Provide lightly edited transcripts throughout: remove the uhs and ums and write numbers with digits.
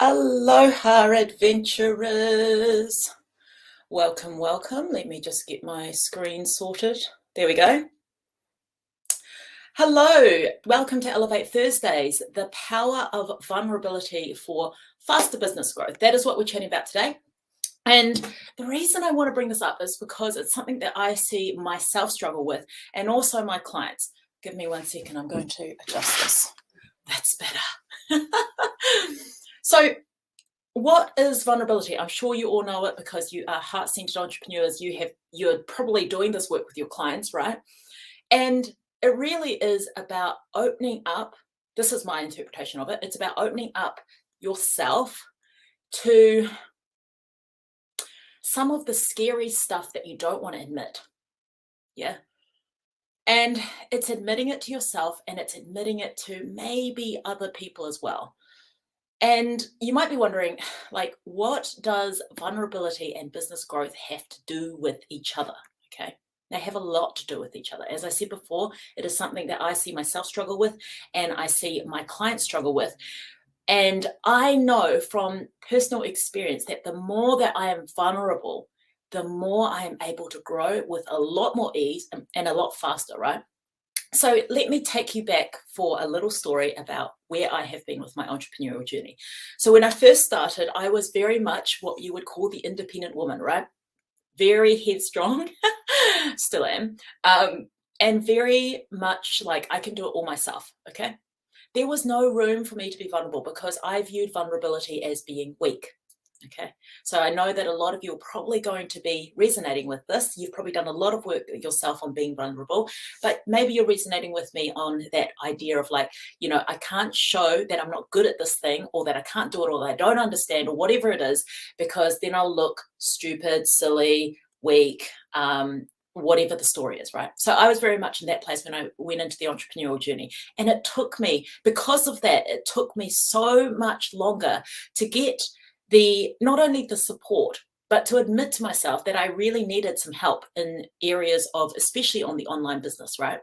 Aloha, adventurers. Welcome, welcome. Let me just get my screen sorted. There we go. Hello, welcome to Elevate Thursdays, the power of vulnerability for faster business growth. That is what we're chatting about today. And the reason I want to bring this up is because it's something that I see myself struggle with and also my clients. Give me 1 second, I'm going to adjust this. That's better. So, what is vulnerability? I'm sure you all know it because you are heart-centered entrepreneurs. You're probably doing this work with your clients, right? And it really is about opening up. This is my interpretation of it. It's about opening up yourself to some of the scary stuff that you don't want to admit. Yeah. And it's admitting it to yourself and it's admitting it to maybe other people as well. And you might be wondering, like, what does vulnerability and business growth have to do with each other? Okay. They have a lot to do with each other. As I said before, it is something that I see myself struggle with and I see my clients struggle with. And I know from personal experience that the more that I am vulnerable, the more I am able to grow with a lot more ease and a lot faster, right? So let me take you back for a little story about where I have been with my entrepreneurial journey. So when I first started, I was very much what you would call the independent woman, right? Very headstrong, still am, and very much like I can do it all myself, okay? There was no room for me to be vulnerable because I viewed vulnerability as being weak. Okay, so I know that a lot of you are probably going to be resonating with this. You've probably done a lot of work yourself on being vulnerable, but maybe you're resonating with me on that idea of like, I can't show that I'm not good at this thing or that I can't do it or that I don't understand or whatever it is, because then I'll look stupid, silly, weak, whatever the story is, right? So I was very much in that place when I went into the entrepreneurial journey. And it took me, because of that, it took me so much longer to get not only the support, but to admit to myself that I really needed some help in areas of, especially on the online business, right?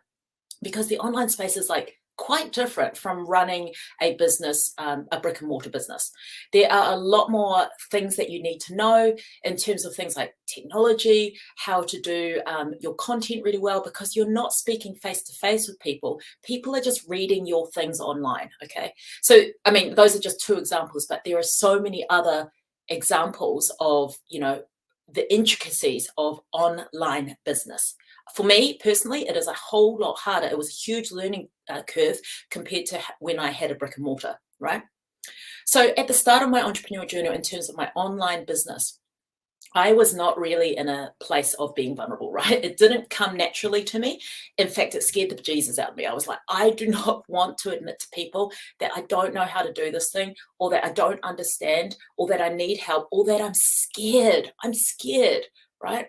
Because the online space is like quite different from running a business, a brick and mortar business. There are a lot more things that you need to know in terms of things like technology, how to do your content really well, because you're not speaking face to face with people. People are just reading your things online, okay? So, I mean, those are just two examples, but there are so many other examples of, the intricacies of online business. For me personally, it is a whole lot harder. It was a huge learning curve compared to when I had a brick and mortar, right? So at the start of my entrepreneurial journey, in terms of my online business, I was not really in a place of being vulnerable, right? It didn't come naturally to me. In fact, it scared the bejesus out of me. I was like, I do not want to admit to people that I don't know how to do this thing, or that I don't understand, or that I need help, or that I'm scared. I'm scared, right?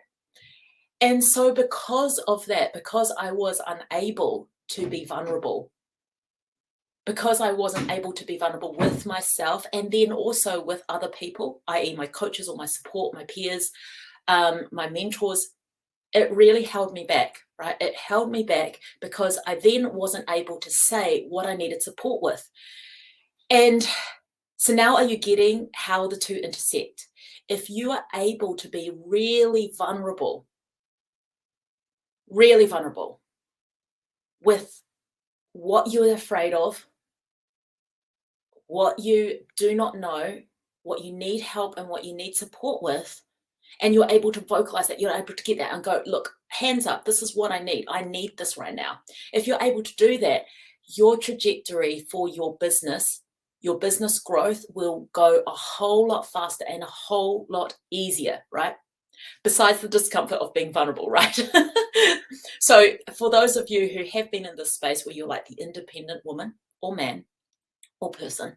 And so because of that, because I was unable to be vulnerable, because I wasn't able to be vulnerable with myself and then also with other people, i.e. my coaches or my support, my peers, my mentors, it really held me back, right? It held me back because I then wasn't able to say what I needed support with. And so now are you getting how the two intersect? If you are able to be really vulnerable with what you're afraid of, what you do not know, what you need help and what you need support with, and you're able to vocalize that, you're able to get that and go, look, hands up, this is what I need. I need this right now. If you're able to do that, your trajectory for your business growth will go a whole lot faster and a whole lot easier, right? Besides the discomfort of being vulnerable, right? So for those of you who have been in this space where you're like the independent woman or man or person,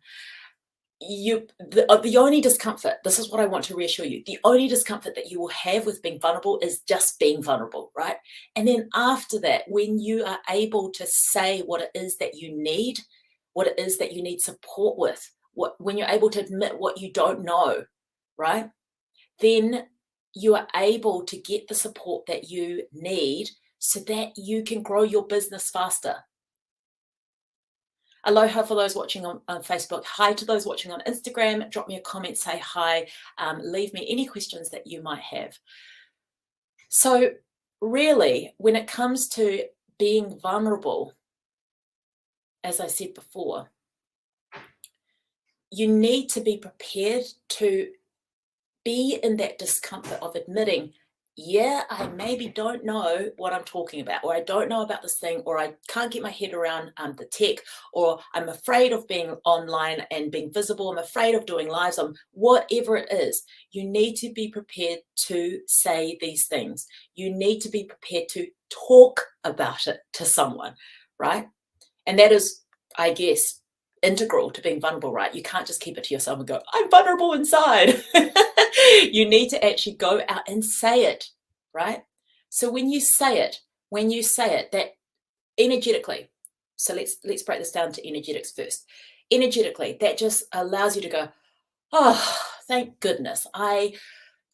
the only discomfort, this is what I want to reassure you, the only discomfort that you will have with being vulnerable is just being vulnerable, right? And then after that, when you are able to say what it is that you need, what it is that you need support with, when you're able to admit what you don't know, right? Then you are able to get the support that you need so that you can grow your business faster. Aloha for those watching on Facebook. Hi to those watching on Instagram. Drop me a comment, say hi. Leave me any questions that you might have. So really, when it comes to being vulnerable, as I said before, you need to be prepared to be in that discomfort of admitting, yeah, I maybe don't know what I'm talking about, or I don't know about this thing, or I can't get my head around the tech, or I'm afraid of being online and being visible. I'm afraid of doing lives. Whatever it is, you need to be prepared to say these things. You need to be prepared to talk about it to someone, right? And that is, I guess, integral to being vulnerable, right? You can't just keep it to yourself and go, I'm vulnerable inside. You need to actually go out and say it, right? So when you say it, that energetically, so let's break this down to energetics first. Energetically, that just allows you to go, oh, thank goodness, I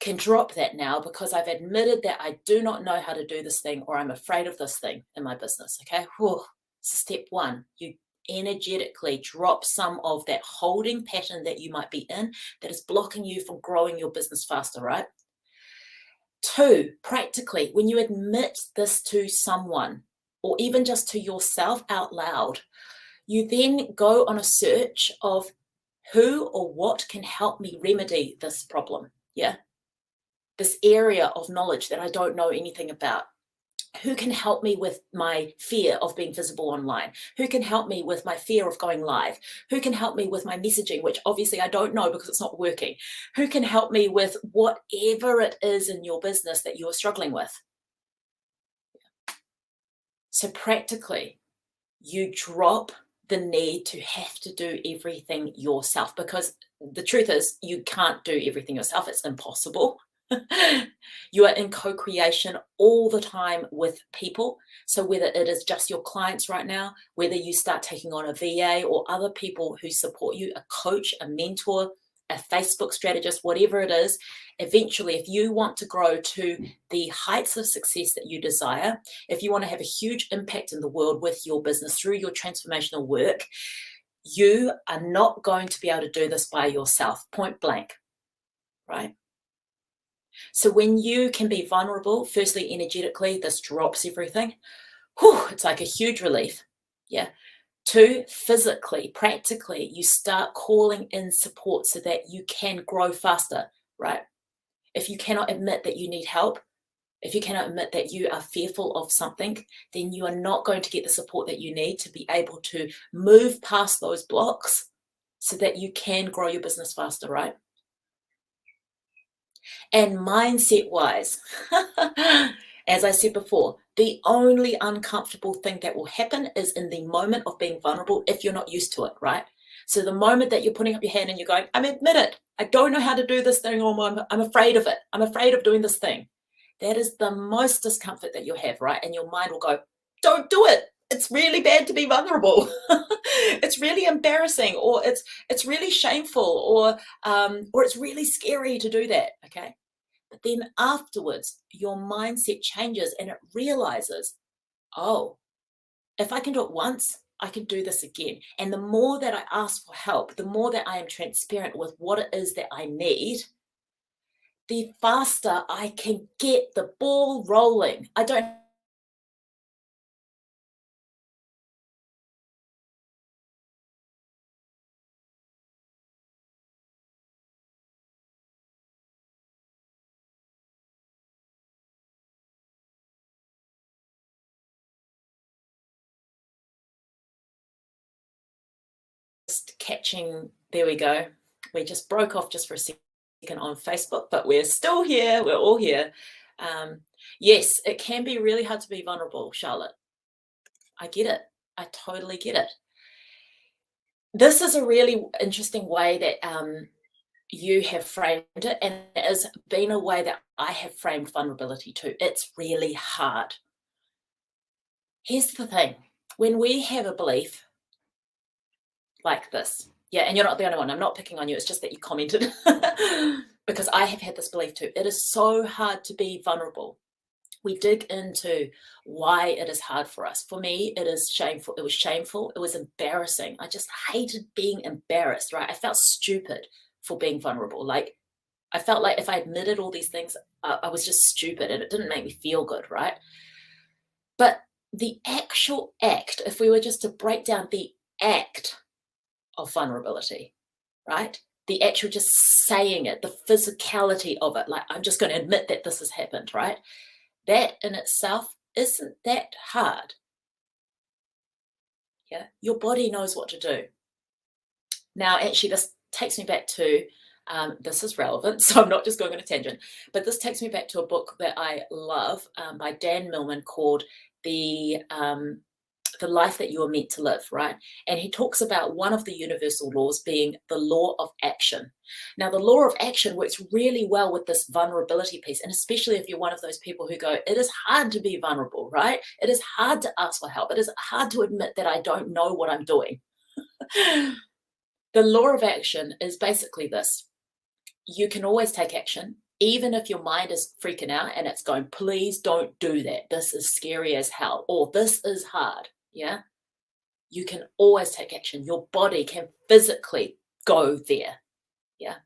can drop that now because I've admitted that I do not know how to do this thing, or I'm afraid of this thing in my business. Okay. Whew. Step one, you energetically drop some of that holding pattern that you might be in that is blocking you from growing your business faster, right? Two, practically, when you admit this to someone or even just to yourself out loud, you then go on a search of who or what can help me remedy this problem. Yeah. This area of knowledge that I don't know anything about. Who can help me with my fear of being visible online? Who can help me with my fear of going live? Who can help me with my messaging, which obviously I don't know because it's not working? Who can help me with whatever it is in your business that you're struggling with? So practically, you drop the need to have to do everything yourself, because the truth is you can't do everything yourself. It's impossible. You are in co-creation all the time with people. So whether it is just your clients right now, whether you start taking on a VA or other people who support you, a coach, a mentor, a Facebook strategist, whatever it is, eventually, if you want to grow to the heights of success that you desire, if you want to have a huge impact in the world with your business through your transformational work, you are not going to be able to do this by yourself, point blank, right? So when you can be vulnerable, firstly, energetically, this drops everything. Whew, it's like a huge relief. Yeah. Two, physically, practically, you start calling in support so that you can grow faster, right? If you cannot admit that you need help, if you cannot admit that you are fearful of something, then you are not going to get the support that you need to be able to move past those blocks so that you can grow your business faster, right? And mindset wise, as I said before, the only uncomfortable thing that will happen is in the moment of being vulnerable if you're not used to it, right? So the moment that you're putting up your hand and you're going, I'm admit it, I don't know how to do this thing, or I'm afraid of it. I'm afraid of doing this thing. That is the most discomfort that you'll have, right? And your mind will go, don't do it. It's really bad to be vulnerable. It's really embarrassing, or it's really shameful, or it's really scary to do that. Okay. But then afterwards, your mindset changes and it realizes, oh, if I can do it once, I can do this again. And the more that I ask for help, the more that I am transparent with what it is that I need, the faster I can get the ball rolling. I don't just catching, there we go. We just broke off just for a second on Facebook, but we're still here. We're all here. Yes, it can be really hard to be vulnerable, Charlotte. I get it. I totally get it. This is a really interesting way that you have framed it, and it has been a way that I have framed vulnerability too. It's really hard. Here's the thing. When we have a belief like this, yeah, and you're not the only one. I'm not picking on you. It's just that you commented because I have had this belief too. It is so hard to be vulnerable. We dig into why it is hard for us. For me, it is shameful. It was shameful. It was embarrassing. I just hated being embarrassed, right? I felt stupid for being vulnerable. Like, I felt like if I admitted all these things, I was just stupid and it didn't make me feel good, right? But the actual act, if we were just to break down the act of vulnerability, right? The actual just saying it, the physicality of it, like I'm just going to admit that this has happened, right? That in itself isn't that hard. Yeah. Your body knows what to do. Now, actually, this takes me back to this is relevant, so I'm not just going on a tangent, but this takes me back to a book that I love by Dan Millman called the Life That You Are Meant to Live, right? And he talks about one of the universal laws being the law of action. Now, the law of action works really well with this vulnerability piece, and especially if you're one of those people who go, it is hard to be vulnerable, right? It is hard to ask for help. It is hard to admit that I don't know what I'm doing. The law of action is basically this. You can always take action, even if your mind is freaking out and it's going, please don't do that. This is scary as hell, or this is hard. Yeah. You can always take action. Your body can physically go there. Yeah.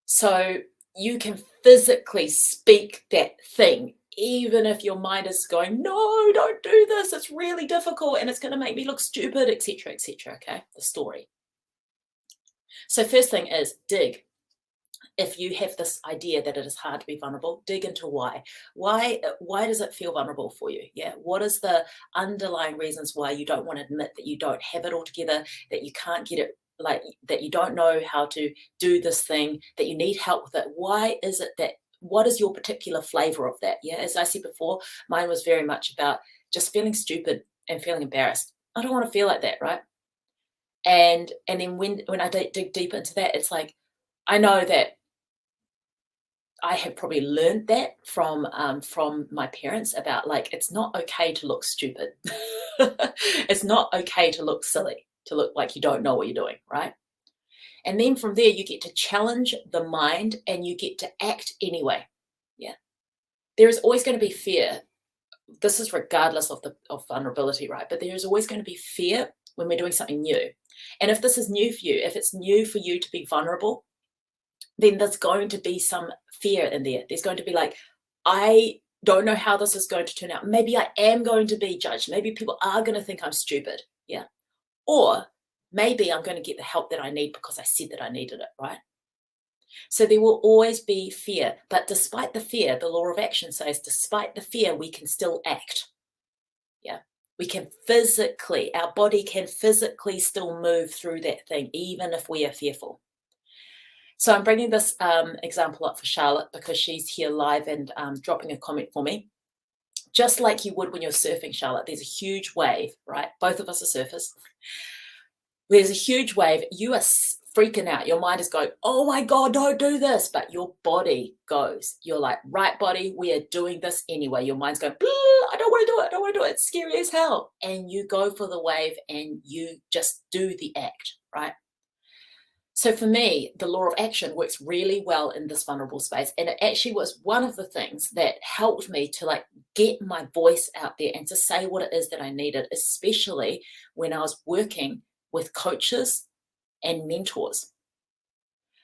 So you can physically speak that thing, even if your mind is going, no, don't do this. It's really difficult and it's going to make me look stupid, etc., etc. Okay. The story. So first thing is dig. If you have this idea that it is hard to be vulnerable, dig into why. Why does it feel vulnerable for you? Yeah. What is the underlying reasons why you don't want to admit that you don't have it all together, that you can't get it, like that you don't know how to do this thing, that you need help with it? Why is it that, what is your particular flavor of that? Yeah. As I said before, mine was very much about just feeling stupid and feeling embarrassed. I don't want to feel like that, right? And then when I dig deep into that, it's like I know that I have probably learned that from my parents about, like, it's not okay to look stupid. It's not okay to look silly, to look like you don't know what you're doing, right? And then from there, you get to challenge the mind and you get to act anyway. Yeah. There is always going to be fear. This is regardless of vulnerability, right? But there is always going to be fear when we're doing something new. And if this is new for you, if it's new for you to be vulnerable, then there's going to be some fear in there. There's going to be like, I don't know how this is going to turn out. Maybe I am going to be judged. Maybe people are going to think I'm stupid. Yeah. Or maybe I'm going to get the help that I need because I said that I needed it, right? So there will always be fear. But despite the fear, the law of action says, despite the fear, we can still act. Yeah. We can physically, our body can physically still move through that thing, even if we are fearful. So I'm bringing this example up for Charlotte because she's here live and dropping a comment for me. Just like you would when you're surfing, Charlotte, there's a huge wave, right? Both of us are surfers. There's a huge wave. You are freaking out. Your mind is going, oh my God, don't do this. But your body goes. You're like, right, body, we are doing this anyway. Your mind's going, I don't want to do it. I don't want to do it. It's scary as hell. And you go for the wave and you just do the act, right? So for me, the law of action works really well in this vulnerable space. And it actually was one of the things that helped me to like get my voice out there and to say what it is that I needed, especially when I was working with coaches and mentors.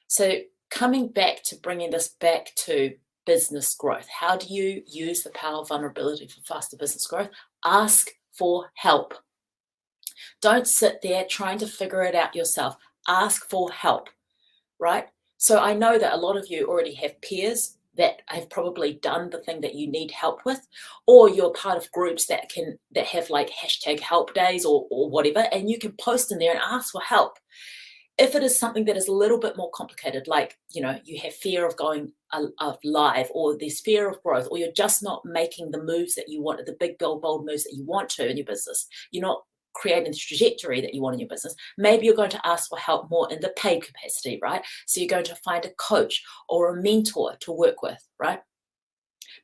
So coming back to bringing this back to business growth, how do you use the power of vulnerability for faster business growth? Ask for help. Don't sit there trying to figure it out yourself. Ask for help, right? So I know that a lot of you already have peers that have probably done the thing that you need help with, or you're part of groups that have like hashtag help days or whatever, and you can post in there and ask for help. If it is something that is a little bit more complicated, like, you have fear of going live, or there's fear of growth, or you're just not making the moves that you want, the big, bold moves that you want to in your business, you're not creating the trajectory that you want in your business, maybe you're going to ask for help more in the paid capacity, right? So you're going to find a coach or a mentor to work with, right?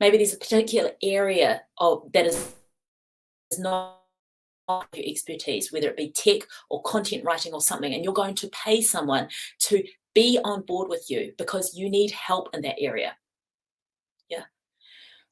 Maybe there's a particular area that is not your expertise, whether it be tech or content writing or something, and you're going to pay someone to be on board with you because you need help in that area. Yeah.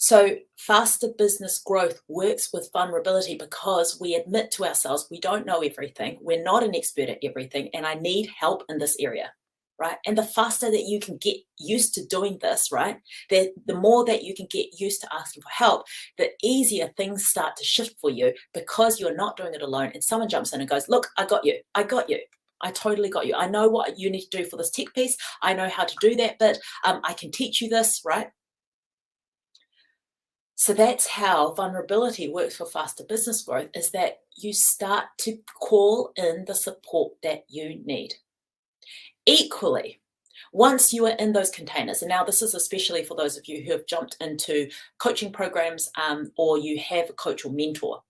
So faster business growth works with vulnerability because we admit to ourselves we don't know everything, we're not an expert at everything, and I need help in this area, right? And the faster that you can get used to doing this, right, the more that you can get used to asking for help, the easier things start to shift for you because you're not doing it alone. And someone jumps in and goes, look, I got you. I got you. I totally got you. I know what you need to do for this tech piece. I know how to do that bit. I can teach you this, right? So that's how vulnerability works for faster business growth, is that you start to call in the support that you need. Equally, once you are in those containers, and now this is especially for those of you who have jumped into coaching programs, or you have a coach or mentor,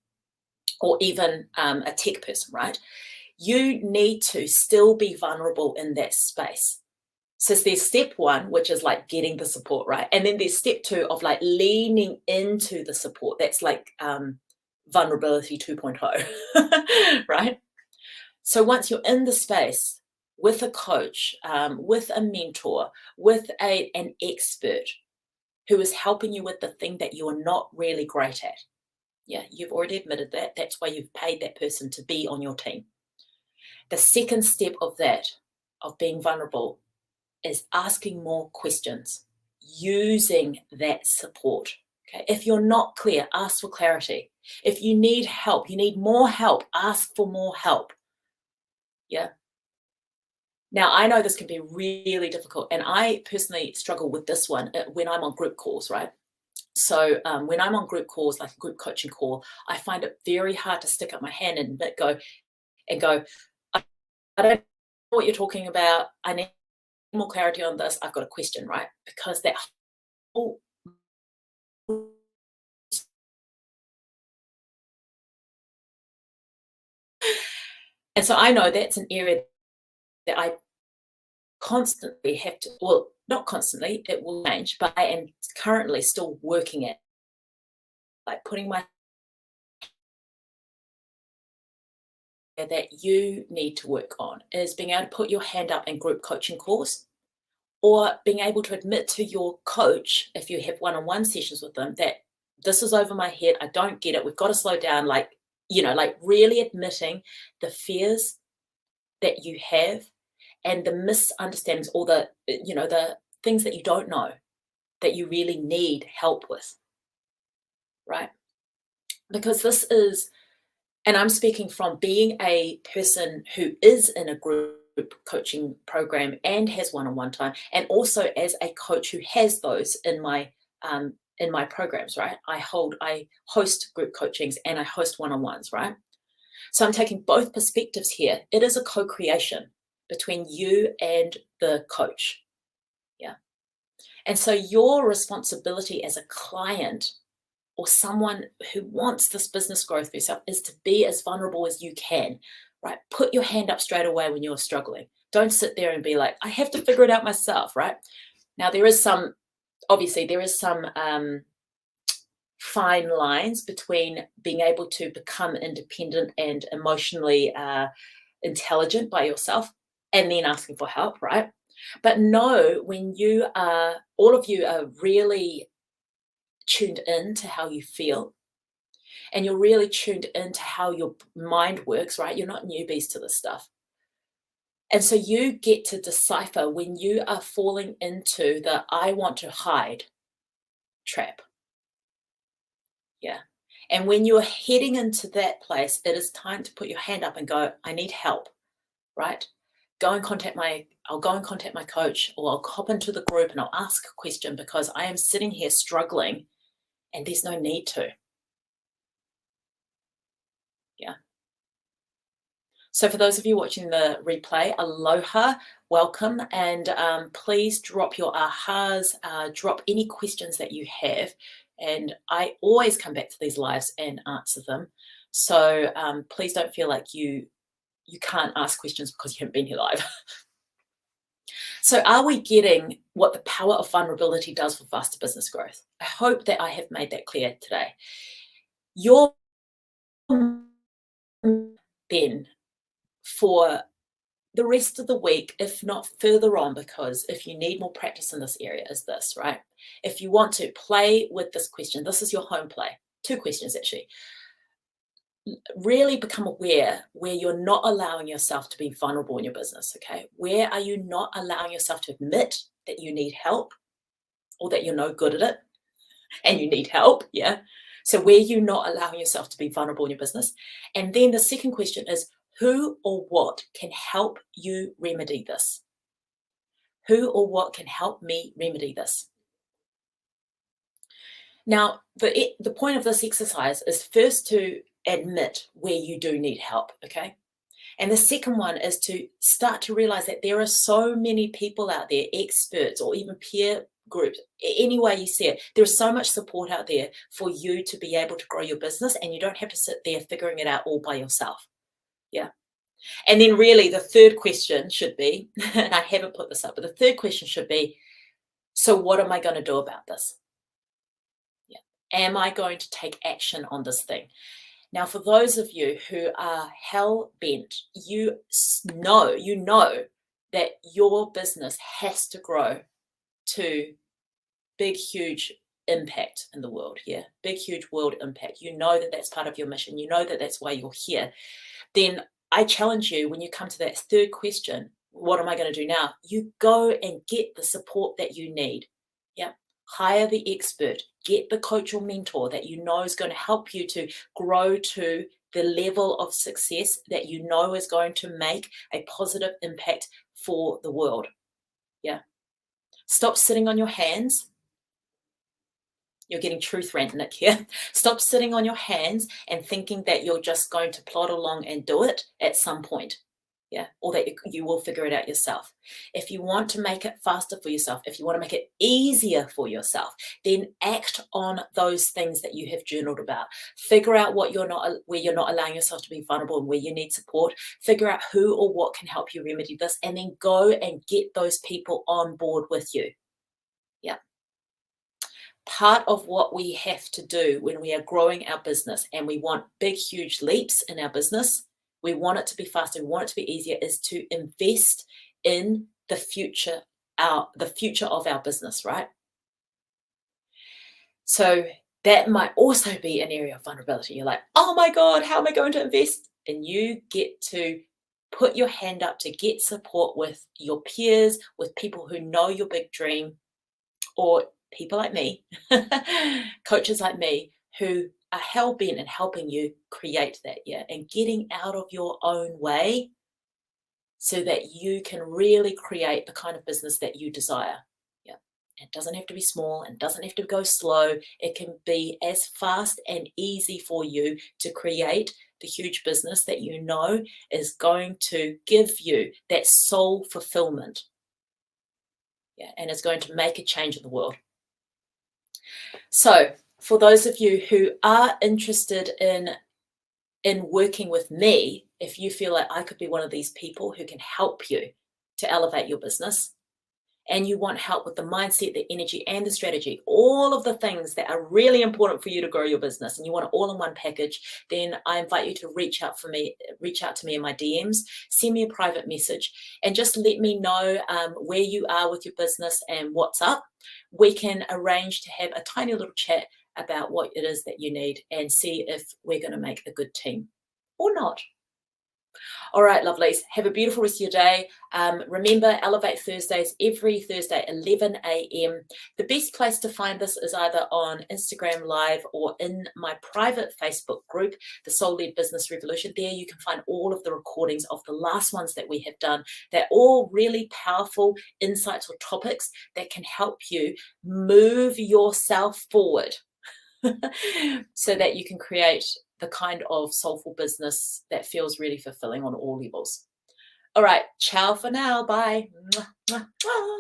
or even a tech person, right? You need to still be vulnerable in that space. So there's step one, which is like getting the support, right? And then there's step two of like leaning into the support. That's like vulnerability 2.0, right? So once you're in the space with a coach, with a mentor, with an expert who is helping you with the thing that you are not really great at. Yeah, you've already admitted that. That's why you've paid that person to be on your team. The second step of that, of being vulnerable, is asking more questions, using that support. Okay. If you're not clear, ask for clarity. If you need help, you need more help, ask for more help. Yeah. Now, I know this can be really difficult, and I personally struggle with this one when I'm on group calls, right? So when I'm on group calls, like a group coaching call, I find it very hard to stick up my hand and go, I don't know what you're talking about. I need more clarity on this. I've got a question, right? Because that whole and so I know that's an area that I constantly have to, well, not constantly, it will change, but I am currently still working at, like putting my that you need to work on is being able to put your hand up in group coaching calls, or being able to admit to your coach, if you have one-on-one sessions with them, that this is over my head, I don't get it, we've got to slow down, like, like really admitting the fears that you have and the misunderstandings, or the things that you don't know that you really need help with, right? Because this is, and I'm speaking from being a person who is in a group coaching program and has one-on-one time, and also as a coach who has those in my programs, right? I host group coachings and I host one-on-ones, right? So I'm taking both perspectives here. It is a co-creation between you and the coach. Yeah. And so your responsibility as a client or someone who wants this business growth for yourself is to be as vulnerable as you can, right? Put your hand up straight away when you're struggling. Don't sit there and be like, I have to figure it out myself, right? Now, obviously, there is some fine lines between being able to become independent and emotionally intelligent by yourself and then asking for help, right? But know when all of you are really tuned in to how you feel, and you're really tuned into how your mind works, right? You're not newbies to this stuff. And so you get to decipher when you are falling into the I want to hide trap. Yeah. And when you're heading into that place, it is time to put your hand up and go, I need help, right? I'll go and contact my coach, or I'll hop into the group and I'll ask a question because I am sitting here struggling and there's no need to. Yeah. So for those of you watching the replay, aloha, welcome, and please drop your ahas, drop any questions that you have, and I always come back to these lives and answer them. So please don't feel like you can't ask questions because you haven't been here live. So are we getting what the power of vulnerability does for faster business growth? I hope that I have made that clear today. Your then for the rest of the week, if not further on, because if you need more practice in this area, is this, right? If you want to play with this question, this is your home play. 2 questions actually. Really become aware where you're not allowing yourself to be vulnerable in your business, okay? Where are you not allowing yourself to admit that you need help or that you're no good at it and you need help, yeah? So where you're not allowing yourself to be vulnerable in your business. And then the second question is, who or what can help you remedy this? Who or what can help me remedy this? Now, the point of this exercise is first to admit where you do need help, okay? And the second one is to start to realize that there are so many people out there, experts or even peer groups, any way you see it, there's so much support out there for you to be able to grow your business, and you don't have to sit there figuring it out all by yourself. Yeah. And then really the third question should be, and I haven't put this up, but the third question should be, so what am I going to do about this? Yeah. Am I going to take action on this thing? Now, for those of you who are hell bent, you know that your business has to grow to big, huge impact in the world. Yeah, big, huge world impact. You know that that's part of your mission. You know that that's why you're here. Then I challenge you, when you come to that third question, what am I going to do now? You go and get the support that you need. Yeah. Hire the expert, get the coach or mentor that you know is going to help you to grow to the level of success that you know is going to make a positive impact for the world. Yeah. Stop sitting on your hands. You're getting truth rant, Nick, here. Stop sitting on your hands and thinking that you're just going to plod along and do it at some point. Yeah, or that you will figure it out yourself. If you want to make it faster for yourself, if you want to make it easier for yourself, then act on those things that you have journaled about. Figure out where you're not allowing yourself to be vulnerable and where you need support. Figure out who or what can help you remedy this, and then go and get those people on board with you. Yeah. Part of what we have to do when we are growing our business and we want big, huge leaps in our business, we want it to be faster, we want it to be easier, is to invest in the future of our business, right? So that might also be an area of vulnerability. You're like, oh my God, how am I going to invest? And you get to put your hand up to get support with your peers, with people who know your big dream, or people like me, coaches like me, who are hell-bent in helping you create that, yeah, and getting out of your own way so that you can really create the kind of business that you desire. Yeah. It doesn't have to be small and doesn't have to go slow. It can be as fast and easy for you to create the huge business that you know is going to give you that soul fulfillment. Yeah, and it's going to make a change in the world. So for those of you who are interested in working with me, if you feel like I could be one of these people who can help you to elevate your business, and you want help with the mindset, the energy, and the strategy, all of the things that are really important for you to grow your business, and you want it all in one package, then I invite you to reach out to me in my DMs, send me a private message, and just let me know where you are with your business and what's up. We can arrange to have a tiny little chat about what it is that you need and see if we're going to make a good team or not. All right, lovelies, have a beautiful rest of your day. Remember, Elevate Thursdays, every Thursday, 11 a.m. The best place to find this is either on Instagram Live or in my private Facebook group, The Soul-Led Business Revolution. There you can find all of the recordings of the last ones that we have done. They're all really powerful insights or topics that can help you move yourself forward so that you can create the kind of soulful business that feels really fulfilling on all levels. All right, ciao for now. Bye. Mwah, mwah, mwah.